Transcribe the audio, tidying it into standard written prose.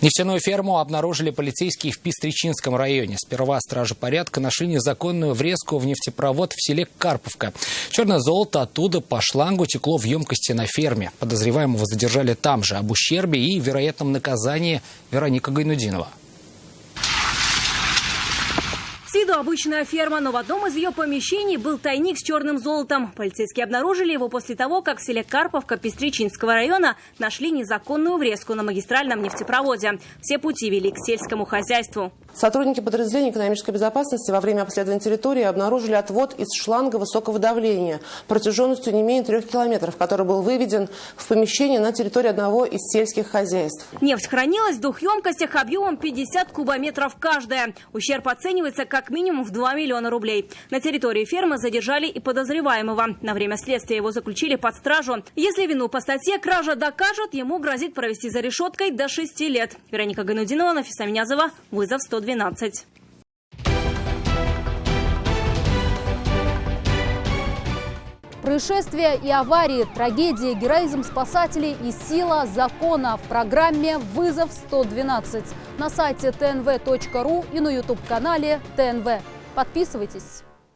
Нефтяную ферму обнаружили полицейские в Пестричинском районе. Сперва стражи порядка нашли незаконную врезку в нефтепровод в селе Карповка. Черное золото оттуда по шлангу текло в емкости на ферме. Подозреваемого задержали там же. Об ущербе и вероятном наказании Вероника Гайнудинова. С виду обычная ферма, но в одном из ее помещений был тайник с черным золотом. Полицейские обнаружили его после того, как в селе Карповка Пестричинского района нашли незаконную врезку на магистральном нефтепроводе. Все пути вели к сельскому хозяйству. Сотрудники подразделения экономической безопасности во время обследования территории обнаружили отвод из шланга высокого давления протяженностью не менее 3 километров, который был выведен в помещение на территории одного из сельских хозяйств. Нефть хранилась в 2 емкостях объемом 50 кубометров каждая. Ущерб оценивается как минимум в 2 миллиона рублей. На территории фермы задержали и подозреваемого. На время следствия его заключили под стражу. Если вину по статье кража докажут, ему грозит провести за решеткой до 6 лет. Вероника Гайнудинова, Нафиса Минязова, вызов 112. Происшествия и аварии, трагедии, героизм спасателей и сила закона в программе «Вызов 112» на сайте tnv.ru и на YouTube-канале ТНВ. Подписывайтесь.